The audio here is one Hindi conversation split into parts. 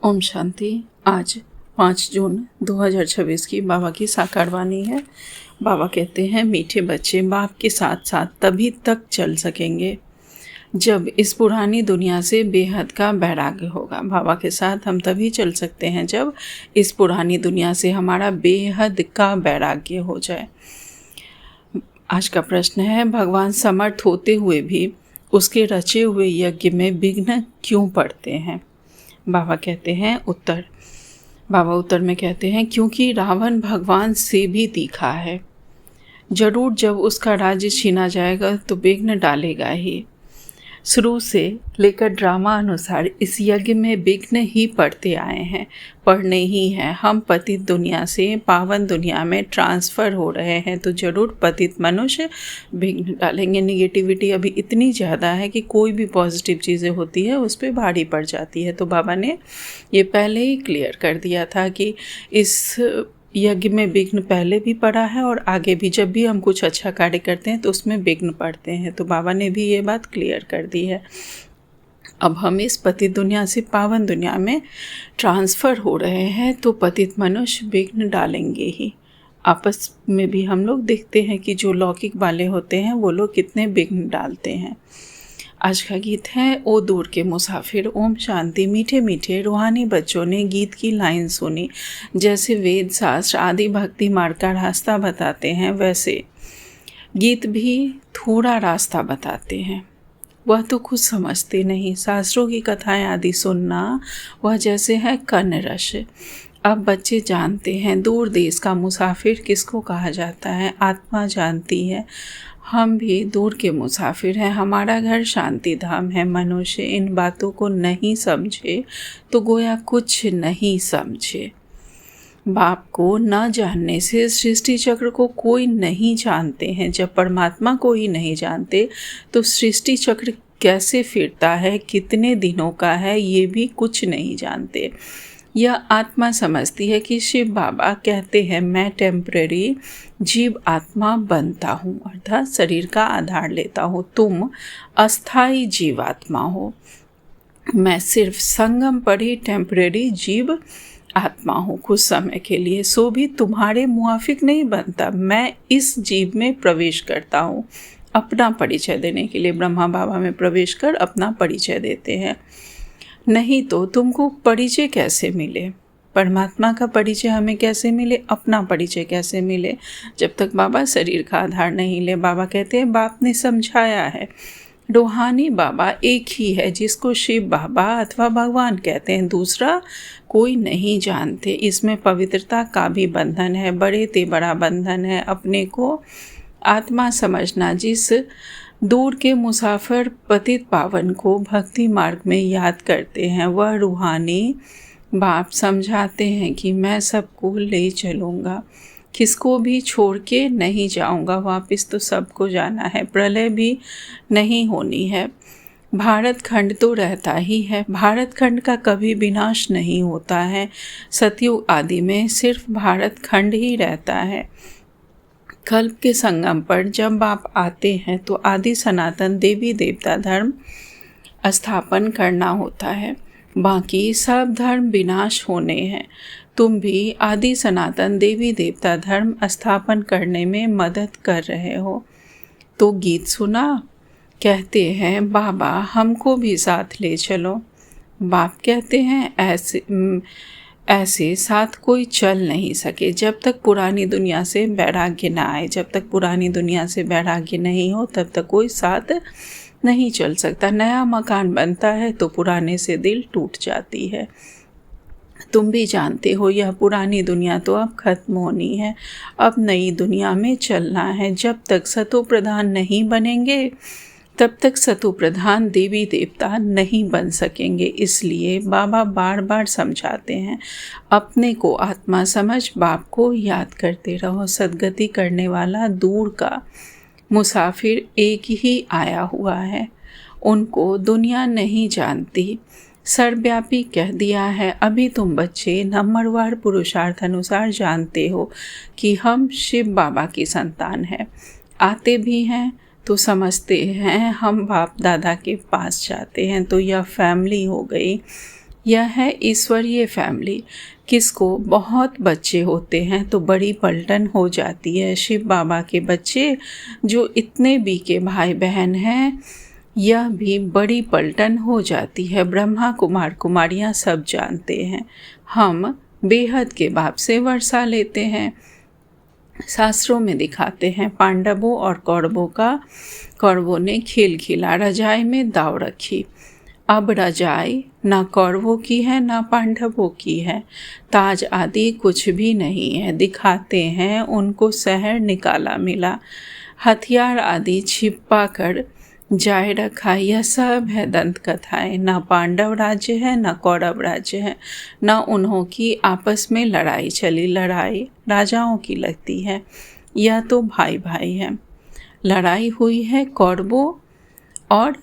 ओम शांति। आज 5 जून 2026 की बाबा की साकार वाणी है। बाबा कहते हैं, मीठे बच्चे बाप के साथ साथ तभी तक चल सकेंगे जब इस पुरानी दुनिया से बेहद का वैराग्य होगा। बाबा के साथ हम तभी चल सकते हैं जब इस पुरानी दुनिया से हमारा बेहद का वैराग्य हो जाए। आज का प्रश्न है, भगवान समर्थ होते हुए भी उसके रचे हुए यज्ञ में विघ्न क्यों पड़ते हैं? बाबा कहते हैं बाबा उत्तर में कहते हैं, क्योंकि रावण भगवान से भी तीखा है। जरूर जब उसका राज्य छीना जाएगा तो विघ्न डालेगा ही। शुरू से लेकर ड्रामा अनुसार इस यज्ञ में विघ्न ही पड़ते आए हैं, पढ़ने ही हैं। हम पतित दुनिया से पावन दुनिया में ट्रांसफ़र हो रहे हैं तो ज़रूर पतित मनुष्य विघ्न डालेंगे। निगेटिविटी अभी इतनी ज़्यादा है कि कोई भी पॉजिटिव चीज़ें होती है उस पर भारी पड़ जाती है। तो बाबा ने ये पहले ही क्लियर कर दिया था कि इस यज्ञ में विघ्न पहले भी पड़ा है और आगे भी जब भी हम कुछ अच्छा कार्य करते हैं तो उसमें विघ्न पड़ते हैं। तो बाबा ने भी ये बात क्लियर कर दी है। अब हम इस पतित दुनिया से पावन दुनिया में ट्रांसफ़र हो रहे हैं तो पतित मनुष्य विघ्न डालेंगे ही। आपस में भी हम लोग देखते हैं कि जो लौकिक वाले होते हैं वो लोग कितने विघ्न डालते हैं। आज का गीत है, ओ दूर के मुसाफिर। ओम शांति। मीठे मीठे रूहानी बच्चों ने गीत की लाइन सुनी। जैसे वेद शास्त्र आदि भक्ति मार्ग का रास्ता बताते हैं, वैसे गीत भी थोड़ा रास्ता बताते हैं। वह तो खुद समझते नहीं। शास्त्रों की कथाएं आदि सुनना वह जैसे है कर्ण रस। अब बच्चे जानते हैं दूर देश का मुसाफिर किसको कहा जाता है। आत्मा जानती है हम भी दूर के मुसाफिर हैं, हमारा घर शांति धाम है। मनुष्य इन बातों को नहीं समझे तो गोया कुछ नहीं समझे। बाप को न जानने से सृष्टि चक्र को कोई नहीं जानते हैं। जब परमात्मा को ही नहीं जानते तो सृष्टि चक्र कैसे फिरता है, कितने दिनों का है, ये भी कुछ नहीं जानते। यह आत्मा समझती है कि शिव बाबा कहते हैं, मैं टेम्परेरी जीव आत्मा बनता हूँ, अर्थात शरीर का आधार लेता हूँ। तुम अस्थाई जीवात्मा हो। मैं सिर्फ संगम पर ही टेम्परेरी जीव आत्मा हूँ, कुछ समय के लिए। सो भी तुम्हारे मुआफिक नहीं बनता। मैं इस जीव में प्रवेश करता हूँ अपना परिचय देने के लिए। ब्रह्मा बाबा में प्रवेश कर अपना परिचय देते हैं। नहीं तो तुमको परिचय कैसे मिले? परमात्मा का परिचय हमें कैसे मिले? अपना परिचय कैसे मिले? जब तक बाबा शरीर का आधार नहीं ले। बाबा कहते हैं, बाप ने समझाया है, रूहानी बाबा एक ही है जिसको शिव बाबा अथवा भगवान कहते हैं, दूसरा कोई नहीं जानते। इसमें पवित्रता का भी बंधन है, बड़े ते बड़ा बंधन है। अपने को आत्मा समझना। जिस दूर के मुसाफिर पतित पावन को भक्ति मार्ग में याद करते हैं, वह रूहानी बाप समझाते हैं कि मैं सबको ले चलूँगा, किसको भी छोड़ के नहीं जाऊँगा। वापस तो सबको जाना है, प्रलय भी नहीं होनी है। भारत खंड तो रहता ही है, भारत खंड का कभी विनाश नहीं होता है। सतयुग आदि में सिर्फ भारत खंड ही रहता है। कल्प के संगम पर जब आप आते हैं तो आदि सनातन देवी देवता धर्म स्थापन करना होता है, बाकी सब धर्म विनाश होने हैं। तुम भी आदि सनातन देवी देवता धर्म स्थापन करने में मदद कर रहे हो। तो गीत सुना, कहते हैं, बाबा हमको भी साथ ले चलो। बाप कहते हैं, ऐसे साथ कोई चल नहीं सके जब तक पुरानी दुनिया से वैराग्य ना आए। जब तक पुरानी दुनिया से वैराग्य नहीं हो तब तक कोई साथ नहीं चल सकता। नया मकान बनता है तो पुराने से दिल टूट जाती है। तुम भी जानते हो यह पुरानी दुनिया तो अब खत्म होनी है, अब नई दुनिया में चलना है। जब तक सतो प्रधान नहीं बनेंगे तब तक सतो प्रधान देवी देवता नहीं बन सकेंगे। इसलिए बाबा बार बार समझाते हैं, अपने को आत्मा समझ बाप को याद करते रहो। सद्गति करने वाला दूर का मुसाफिर एक ही आया हुआ है, उनको दुनिया नहीं जानती। सर्वव्यापी कह दिया है। अभी तुम बच्चे नंबरवार पुरुषार्थ अनुसार जानते हो कि हम शिव बाबा की संतान हैं। आते भी हैं तो समझते हैं हम बाप दादा के पास जाते हैं, तो यह फैमिली हो गई। यह है ईश्वरीय फैमिली। किसको बहुत बच्चे होते हैं तो बड़ी पलटन हो जाती है। शिव बाबा के बच्चे जो इतने बीके भाई बहन हैं, यह भी बड़ी पलटन हो जाती है। ब्रह्मा कुमार कुमारियाँ सब जानते हैं। हम बेहद के बाप से वर्षा लेते हैं। शास्त्रों में दिखाते हैं पांडवों और कौरवों ने खेल खेला, रजाई में दाव रखी। अब रजाई ना कौरवों की है ना पांडवों की है, ताज आदि कुछ भी नहीं है। दिखाते हैं उनको शहर निकाला मिला, हथियार आदि छिपा कर जाए रखा। यह सब है दंत कथाएं। ना पांडव राज्य है ना कौरव राज्य है, ना उन्हों की आपस में लड़ाई चली। लड़ाई राजाओं की लगती है, यह तो भाई भाई है। लड़ाई हुई है कौरवों और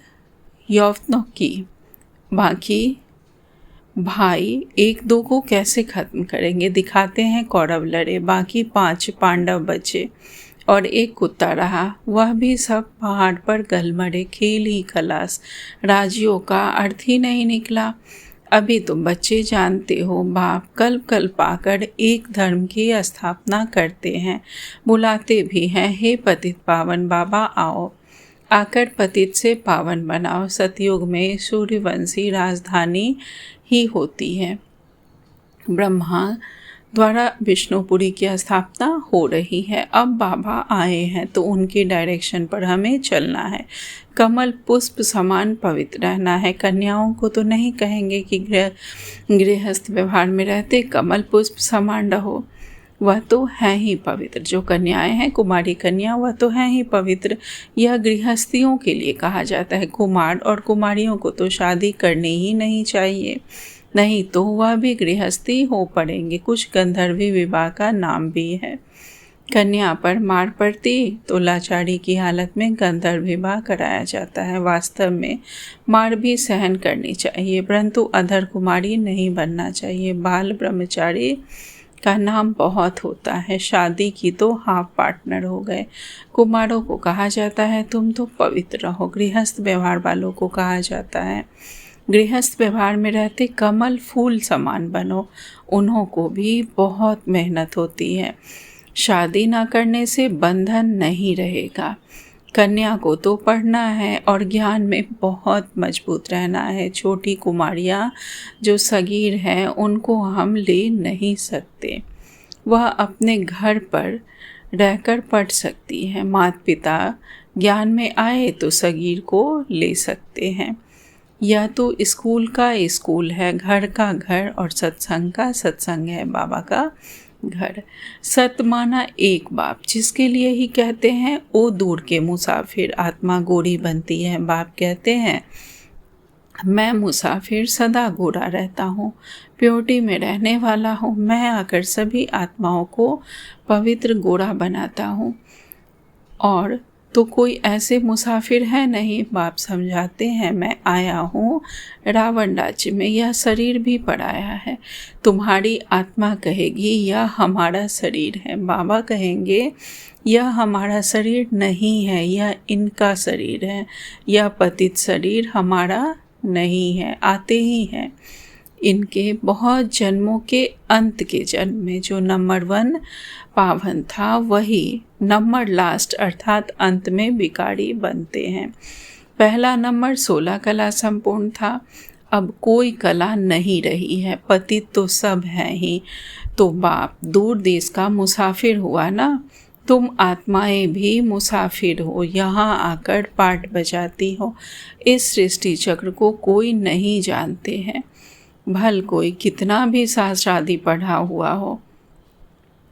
यौवनों की, बाकी भाई एक दो को कैसे खत्म करेंगे। दिखाते हैं कौरव लड़े, बाकी 5 पांडव बचे और एक कुत्ता रहा, वह भी सब पहाड़ पर गल मरे। खेल ही खलास, राजियों का अर्थ ही नहीं निकला। अभी तुम बच्चे जानते हो, बाप कल्प पाकर एक धर्म की स्थापना करते हैं, बुलाते भी हैं, हे पतित पावन बाबा आओ, आकर पतित से पावन बनाओ। सतयुग में सूर्यवंशी राजधानी ही होती है। ब्रह्मा द्वारा विष्णुपुरी की स्थापना हो रही है। अब बाबा आए हैं तो उनके डायरेक्शन पर हमें चलना है। कमल पुष्प समान पवित्र रहना है। कन्याओं को तो नहीं कहेंगे कि गृहस्थ व्यवहार में रहते कमल पुष्प समान रहो, वह तो है ही पवित्र। जो कन्याएं हैं कुमारी कन्या, वह तो है ही पवित्र। यह गृहस्थियों के लिए कहा जाता है। कुमार और कुमारियों को तो शादी करनी ही नहीं चाहिए, नहीं तो वह भी गृहस्थी हो पड़ेंगे। कुछ गंधर्वी विवाह का नाम भी है। कन्या पर मार पड़ती तो लाचारी की हालत में गंधर्व विवाह कराया जाता है। वास्तव में मार भी सहन करनी चाहिए, परंतु अधर कुमारी नहीं बनना चाहिए। बाल ब्रह्मचारी का नाम बहुत होता है, शादी की तो हाफ पार्टनर हो गए। कुमारों को कहा जाता है तुम तो पवित्र रहो। गृहस्थ व्यवहार वालों को कहा जाता है गृहस्थ व्यवहार में रहते कमल फूल समान बनो। उन्हों को भी बहुत मेहनत होती है। शादी ना करने से बंधन नहीं रहेगा। कन्या को तो पढ़ना है और ज्ञान में बहुत मजबूत रहना है। छोटी कुमारियाँ जो सगीर हैं उनको हम ले नहीं सकते, वह अपने घर पर रहकर पढ़ सकती हैं। माता पिता ज्ञान में आए तो सगीर को ले सकते हैं। यह तो स्कूल का स्कूल है, घर का घर और सत्संग का सत्संग है, बाबा का घर। सत माना एक बाप, जिसके लिए ही कहते हैं ओ दूर के मुसाफिर। आत्मा गोरी बनती है। बाप कहते हैं मैं मुसाफिर सदा गोरा रहता हूँ, प्योरिटी में रहने वाला हूँ। मैं आकर सभी आत्माओं को पवित्र गोरा बनाता हूँ। और तो कोई ऐसे मुसाफिर है नहीं। बाप समझाते हैं मैं आया हूँ रावण राज्य में, यह शरीर भी पराया है। तुम्हारी आत्मा कहेगी यह हमारा शरीर है। बाबा कहेंगे यह हमारा शरीर नहीं है, यह इनका शरीर है। यह पतित शरीर हमारा नहीं है, आते ही हैं। इनके बहुत जन्मों के अंत के जन्म में जो नंबर 1 पावन था, वही नंबर लास्ट अर्थात अंत में बिगाड़ी बनते हैं। पहला नंबर 16 कला संपूर्ण था, अब कोई कला नहीं रही है। पतित तो सब हैं ही। तो बाप दूर देश का मुसाफिर हुआ ना, तुम आत्माएं भी मुसाफिर हो, यहाँ आकर पाठ बजाती हो। इस सृष्टि चक्र को कोई नहीं जानते हैं, भल कोई कितना भी शास्त्र आदि पढ़ा हुआ हो,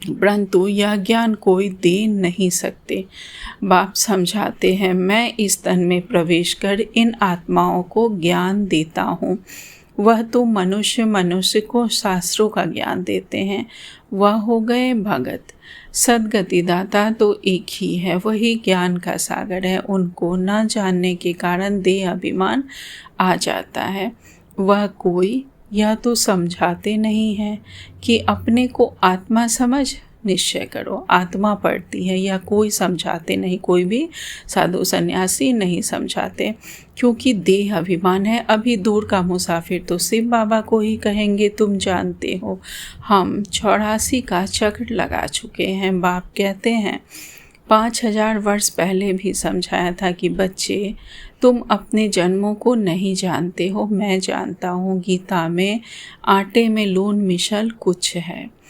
परंतु यह ज्ञान कोई दे नहीं सकते। बाप समझाते हैं मैं इस तन में प्रवेश कर इन आत्माओं को ज्ञान देता हूँ। वह तो मनुष्य को शास्त्रों का ज्ञान देते हैं, वह हो गए भगत। सदगति दाता तो एक ही है, वही ज्ञान का सागर है। उनको न जानने के कारण देह अभिमान आ जाता है। वह कोई यह तो समझाते नहीं हैं कि अपने को आत्मा समझ निश्चय करो। आत्मा पढ़ती है या कोई समझाते नहीं, कोई भी साधु सन्यासी नहीं समझाते, क्योंकि देह अभिमान है। अभी दूर का मुसाफिर तो शिव बाबा को ही कहेंगे, तुम जानते हो हम 84 का चक्र लगा चुके हैं। बाप कहते हैं 5000 वर्ष पहले भी समझाया था कि बच्चे तुम अपने जन्मों को नहीं जानते हो, मैं जानता हूँ। गीता में आटे में लून मिशल कुछ है,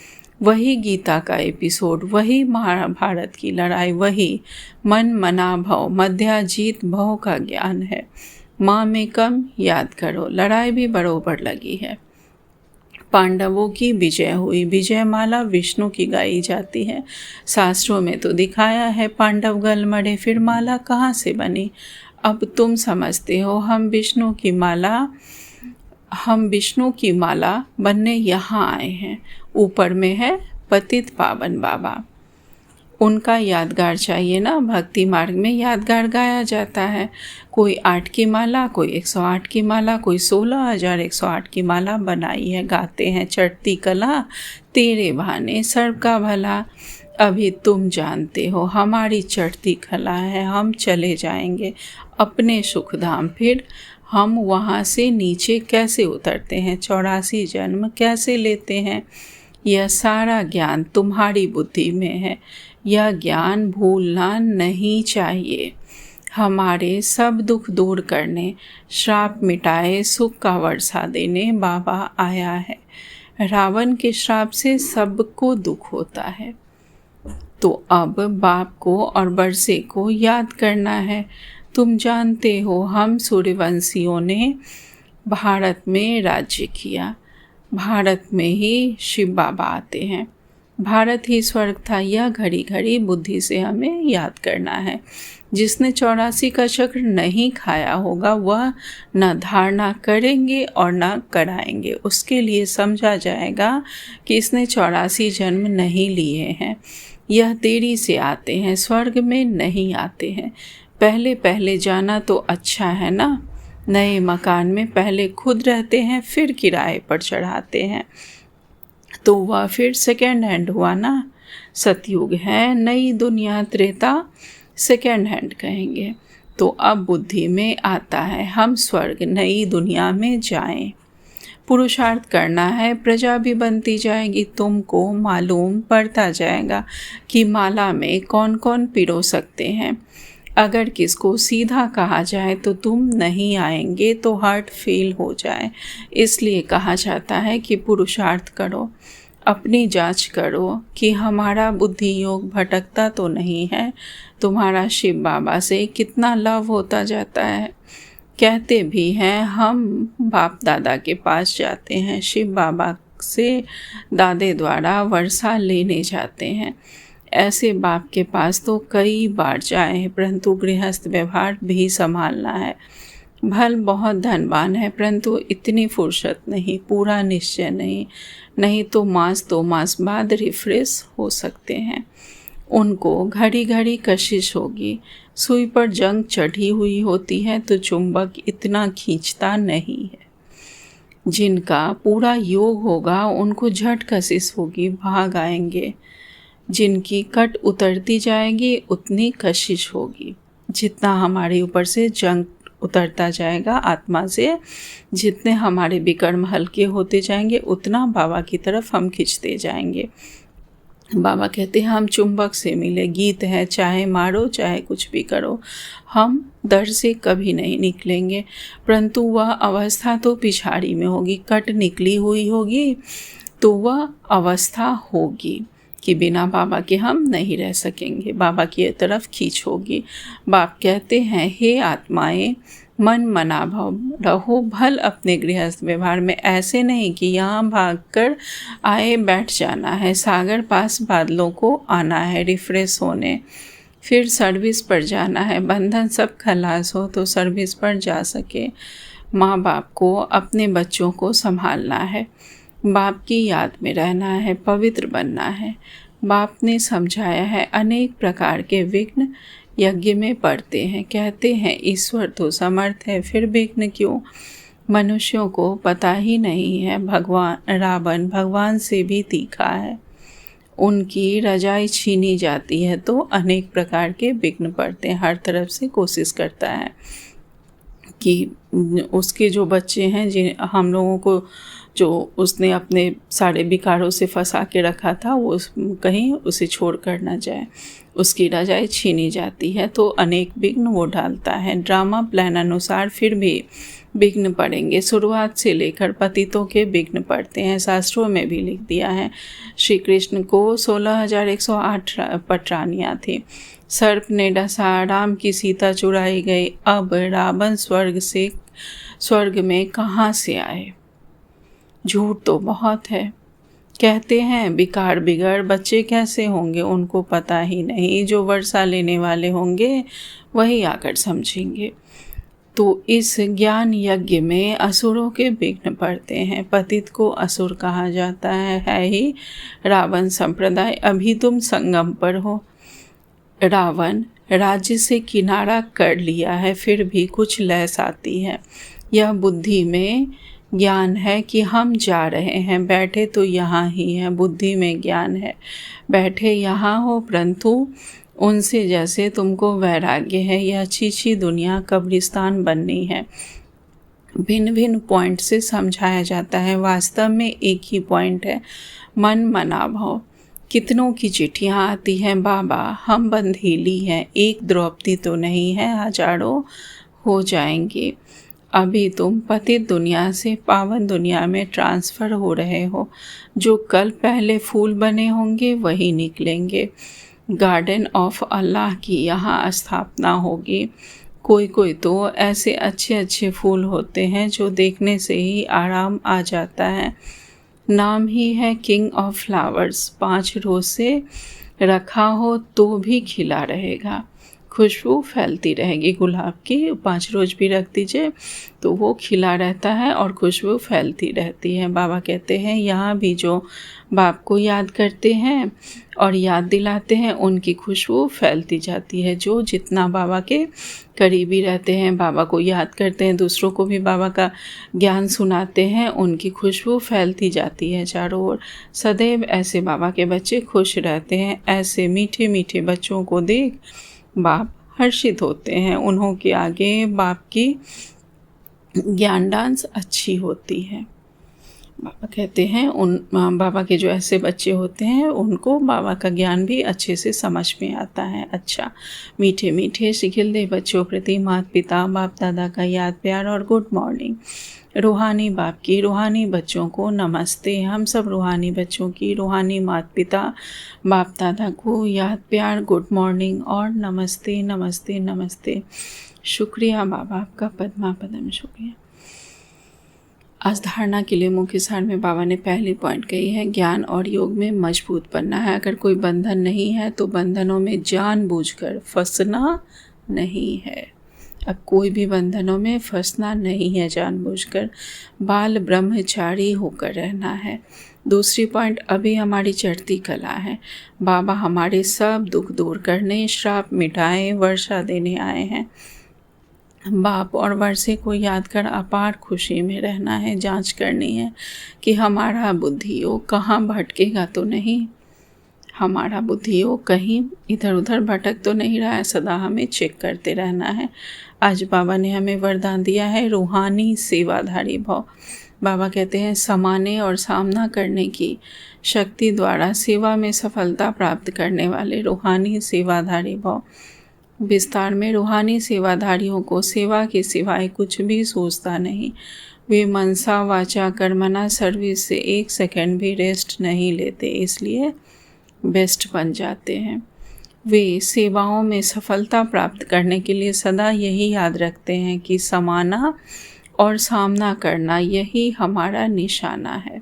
वही गीता का एपिसोड, वही महाभारत की लड़ाई, वही मन मना भव मध्या जीत भव का ज्ञान है। माँ में कम याद करो, लड़ाई भी बरोबर लगी है। पांडवों की विजय हुई, विजय माला विष्णु की गाई जाती है। शास्त्रों में तो दिखाया है पांडव गल मरे, फिर माला कहाँ से बनी। अब तुम समझते हो हम विष्णु की माला बनने यहाँ आए हैं। ऊपर में है पतित पावन बाबा, उनका यादगार चाहिए ना। भक्ति मार्ग में यादगार गाया जाता है, कोई 8 की माला, कोई 108 की माला, कोई 16,108 की माला बनाई है। गाते हैं चढ़ती कला तेरे बहाने सर्व का भला। अभी तुम जानते हो हमारी चढ़ती कला है, हम चले जाएंगे अपने सुख धाम। फिर हम वहाँ से नीचे कैसे उतरते हैं, 84 जन्म कैसे लेते हैं, यह सारा ज्ञान तुम्हारी बुद्धि में है। यह ज्ञान भूलना नहीं चाहिए। हमारे सब दुख दूर करने, श्राप मिटाए, सुख का वर्षा देने बाबा आया है। रावण के श्राप से सबको दुख होता है, तो अब बाप को और बरसे को याद करना है। तुम जानते हो हम सूर्यवंशियों ने भारत में राज्य किया, भारत में ही शिव बाबा आते हैं, भारत ही स्वर्ग था। यह घड़ी घड़ी बुद्धि से हमें याद करना है। जिसने 84 का चक्र नहीं खाया होगा वह न धारणा करेंगे और न कराएंगे। उसके लिए समझा जाएगा कि इसने 84 जन्म नहीं लिए हैं, यह देरी से आते हैं, स्वर्ग में नहीं आते हैं। पहले पहले जाना तो अच्छा है ना, नए मकान में पहले खुद रहते हैं फिर किराए पर चढ़ाते हैं, तो वह फिर सेकेंड हैंड हुआ ना। सतयुग है, नई दुनिया त्रेता सेकेंड हैंड कहेंगे। तो अब बुद्धि में आता है हम स्वर्ग नई दुनिया में जाएं। पुरुषार्थ करना है, प्रजा भी बनती जाएगी। तुमको मालूम पड़ता जाएगा कि माला में कौन कौन पिरो सकते हैं। अगर किसको सीधा कहा जाए तो तुम नहीं आएंगे तो हार्ट फेल हो जाए। इसलिए कहा जाता है कि पुरुषार्थ करो, अपनी जांच करो कि हमारा बुद्धि योग भटकता तो नहीं है। तुम्हारा शिव बाबा से कितना लव होता जाता है। कहते भी हैं हम बाप दादा के पास जाते हैं, शिव बाबा से दादे द्वारा वर्षा लेने जाते हैं। ऐसे बाप के पास तो कई बार जाए, परंतु गृहस्थ व्यवहार भी संभालना है। भल बहुत धनवान है, परंतु इतनी फुर्सत नहीं, पूरा निश्चय नहीं तो मास 2 मास बाद रिफ्रेश हो सकते हैं। उनको घड़ी घड़ी कशिश होगी। सुई पर जंग चढ़ी हुई होती है तो चुंबक इतना खींचता नहीं है। जिनका पूरा योग होगा उनको झट कशिश होगी, भाग आएंगे। जिनकी कट उतरती जाएगी उतनी कशिश होगी। जितना हमारे ऊपर से जंग उतरता जाएगा आत्मा से, जितने हमारे विकर्म हल्के होते जाएंगे उतना बाबा की तरफ हम खींचते जाएंगे। बाबा कहते हैं हम चुंबक से मिले। गीत है, चाहे मारो चाहे कुछ भी करो, हम दर से कभी नहीं निकलेंगे। परंतु वह अवस्था तो पिछाड़ी में होगी, कट निकली हुई होगी तो वह अवस्था होगी कि बिना बाबा के हम नहीं रह सकेंगे, बाबा की तरफ खींच होगी। बाप कहते हैं हे आत्माएं, मन मना भाव रहो भल अपने गृहस्थ व्यवहार में। ऐसे नहीं कि यहाँ भागकर आए बैठ जाना है, सागर पास बादलों को आना है रिफ्रेश होने, फिर सर्विस पर जाना है। बंधन सब खलास हो तो सर्विस पर जा सके। माँ बाप को अपने बच्चों को संभालना है, बाप की याद में रहना है, पवित्र बनना है। बाप ने समझाया है अनेक प्रकार के विघ्न यज्ञ में पड़ते हैं। कहते हैं ईश्वर तो समर्थ है, फिर विघ्न क्यों? मनुष्यों को पता ही नहीं है भगवान रावण भगवान से भी तीखा है। उनकी रजाई छीनी जाती है तो अनेक प्रकार के विघ्न पड़ते हैं। हर तरफ से कोशिश करता है कि उसके जो बच्चे हैं, जिन हम लोगों को जो उसने अपने सारे विकारों से फंसा के रखा था, वो कहीं उसे छोड़ कर न जाए। उसकी रजाई छीनी जाती है तो अनेक विघ्न वो डालता है। ड्रामा प्लान अनुसार फिर भी विघ्न पड़ेंगे। शुरुआत से लेकर पतितों के विघ्न पड़ते हैं। शास्त्रों में भी लिख दिया है। श्री कृष्ण को 16,108 पटरानियाँ थी। सर्प ने डसा, राम की सीता चुराई गई। अब रावण स्वर्ग में कहाँ से आए? झूठ तो बहुत है। कहते हैं विकार बिगड़ बच्चे कैसे होंगे, उनको पता ही नहीं। जो वर्षा लेने वाले होंगे वही आकर समझेंगे। तो इस ज्ञान यज्ञ में असुरों के विघ्न पड़ते हैं। पतित को असुर कहा जाता है ही रावण संप्रदाय। अभी तुम संगम पर हो। रावण राज्य से किनारा कर लिया है, फिर भी कुछ लैस आती है। यह बुद्धि में ज्ञान है कि हम जा रहे हैं, बैठे तो यहाँ ही हैं। बुद्धि में ज्ञान है, बैठे यहाँ हो, परंतु उनसे जैसे तुमको वैराग्य है। यह अच्छी दुनिया कब्रिस्तान बननी है। भिन्न भिन्न पॉइंट से समझाया जाता है, वास्तव में एक ही पॉइंट है, मन मना भाव। कितनों की चिट्ठियाँ आती हैं, बाबा हम बंधेली हैं, एक द्रौपदी तो नहीं है, हजारों हो जाएंगे। अभी तुम पतित दुनिया से पावन दुनिया में ट्रांसफ़र हो रहे हो। जो कल पहले फूल बने होंगे वही निकलेंगे। गार्डन ऑफ अल्लाह की यहाँ स्थापना होगी। कोई कोई तो ऐसे अच्छे अच्छे फूल होते हैं जो देखने से ही आराम आ जाता है। नाम ही है किंग ऑफ फ्लावर्स। 5 रोज़ से रखा हो तो भी खिला रहेगा, खुशबू फैलती रहेगी। गुलाब की 5 रोज़ भी रख दीजिए तो वो खिला रहता है और खुशबू फैलती रहती है। बाबा कहते हैं यहाँ भी जो बाप को याद करते हैं और याद दिलाते हैं, उनकी खुशबू फैलती जाती है। जो जितना बाबा के करीबी रहते हैं, बाबा को याद करते हैं, दूसरों को भी बाबा का ज्ञान सुनाते हैं, उनकी खुशबू फैलती जाती है चारों ओर। सदैव ऐसे बाबा के बच्चे खुश रहते हैं। ऐसे मीठे मीठे बच्चों को देख बाप हर्षित होते हैं। उन्हों के आगे बाप की ज्ञान डांस अच्छी होती है। बाबा कहते हैं बाबा के जो ऐसे बच्चे होते हैं उनको बाबा का ज्ञान भी अच्छे से समझ में आता है। अच्छा, मीठे मीठे शिखिलदेह बच्चों प्रति माता पिता बाप दादा का याद प्यार और गुड मॉर्निंग। रूहानी बाप की रूहानी बच्चों को नमस्ते। हम सब रूहानी बच्चों की रूहानी माता पिता बाप दादा को याद प्यार गुड मॉर्निंग और नमस्ते नमस्ते नमस्ते। शुक्रिया बाबा, आपका पद्मा पदम शुक्रिया। आज धारणा के लिए मुख्य सार में बाबा ने पहली पॉइंट कही है, ज्ञान और योग में मजबूत बनना है। अगर कोई बंधन नहीं है तो बंधनों में जानबूझकर फंसना नहीं है। अब कोई भी बंधनों में फंसना नहीं है, जानबूझकर बाल ब्रह्मचारी होकर रहना है। दूसरी पॉइंट, अभी हमारी चढ़ती कला है। बाबा हमारे सब दुख दूर करने, श्राप मिटाए, वर्षा देने आए हैं। बाप और वर्षे को याद कर अपार खुशी में रहना है। जांच करनी है कि हमारा बुद्धि योग कहाँ भटकेगा तो नहीं, हमारा बुद्धि योग कहीं इधर उधर भटक तो नहीं रहा है। सदा हमें चेक करते रहना है। आज बाबा ने हमें वरदान दिया है रूहानी सेवाधारी भाव। बाबा कहते हैं समाने और सामना करने की शक्ति द्वारा सेवा में सफलता प्राप्त करने वाले रूहानी सेवाधारी भाव। विस्तार में, रूहानी सेवाधारियों को सेवा के सिवाय कुछ भी सोचता नहीं। वे मनसा वाचा कर्मणा सर्विस से 1 सेकंड भी रेस्ट नहीं लेते, इसलिए बेस्ट बन जाते हैं। वे सेवाओं में सफलता प्राप्त करने के लिए सदा यही याद रखते हैं कि समाना और सामना करना यही हमारा निशाना है।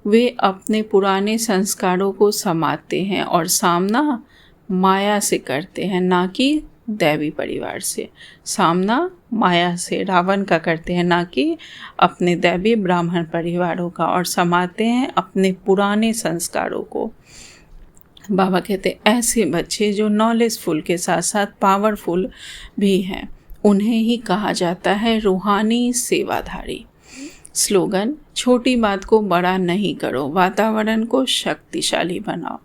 वे अपने पुराने संस्कारों को समाते हैं और सामना माया से करते हैं, ना कि दैवी परिवार से। सामना माया से रावण का करते हैं, ना कि अपने दैवी ब्राह्मण परिवारों का, और समाते हैं अपने पुराने संस्कारों को। बाबा कहते ऐसे बच्चे जो नॉलेजफुल के साथ साथ पावरफुल भी हैं, उन्हें ही कहा जाता है रूहानी सेवाधारी। स्लोगन, छोटी बात को बड़ा नहीं करो, वातावरण को शक्तिशाली बनाओ।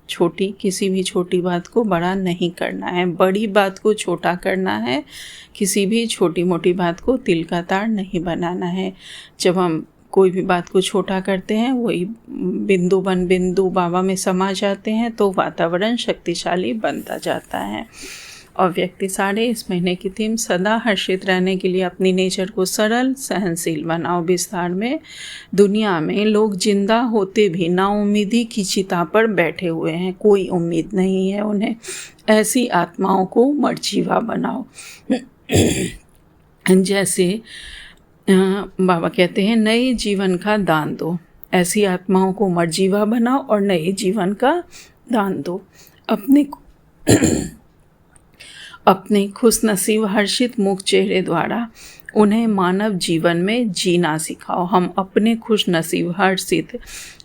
छोटी किसी भी छोटी बात को बड़ा नहीं करना है, बड़ी बात को छोटा करना है, किसी भी छोटी मोटी बात को तिल का ताड़ नहीं बनाना है। जब हम कोई भी बात को छोटा करते हैं वही बिंदु बन बिंदु बाबा में समा जाते हैं, तो वातावरण शक्तिशाली बनता जाता है। और व्यक्ति सारे इस महीने की थीम सदा हर्षित रहने के लिए अपनी नेचर को सरल सहनशील बनाओ। विस्तार में दुनिया में लोग जिंदा होते भी नाउम्मीदी की चिता पर बैठे हुए हैं, कोई उम्मीद नहीं है उन्हें। ऐसी आत्माओं को मर्जीवा बनाओ। जैसे बाबा कहते हैं नए जीवन का दान दो, ऐसी आत्माओं को मर्जीवा बनाओ और नए जीवन का दान दो। अपने खुशनसीब हर्षित मुख चेहरे द्वारा उन्हें मानव जीवन में जीना सिखाओ। हम अपने खुशनसीब हर्षित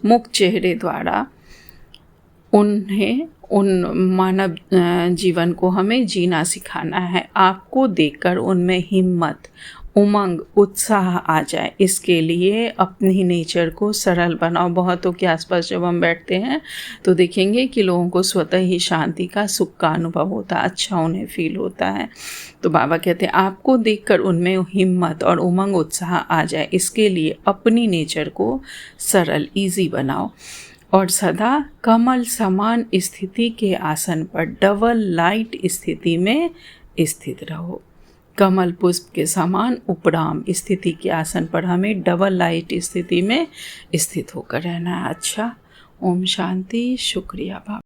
मुख चेहरे द्वारा उन्हें उन मानव जीवन को हमें जीना सिखाना है। आपको देखकर उनमें हिम्मत, उमंग, उत्साह आ जाए, इसके लिए अपनी नेचर को सरल बनाओ। बहुतों के आसपास जब हम बैठते हैं तो देखेंगे कि लोगों को स्वतः ही शांति का, सुख का अनुभव होता है, अच्छा उन्हें फील होता है। तो बाबा कहते हैं आपको देखकर उनमें हिम्मत और उमंग, उत्साह आ जाए, इसके लिए अपनी नेचर को सरल, ईजी बनाओ और सदा कमल समान स्थिति के आसन पर डबल लाइट स्थिति में स्थित रहो। कमल पुष्प के समान उपराम स्थिति के आसन पर हमें डबल लाइट स्थिति में स्थित होकर रहना है। अच्छा, ओम शांति। शुक्रिया बाबा।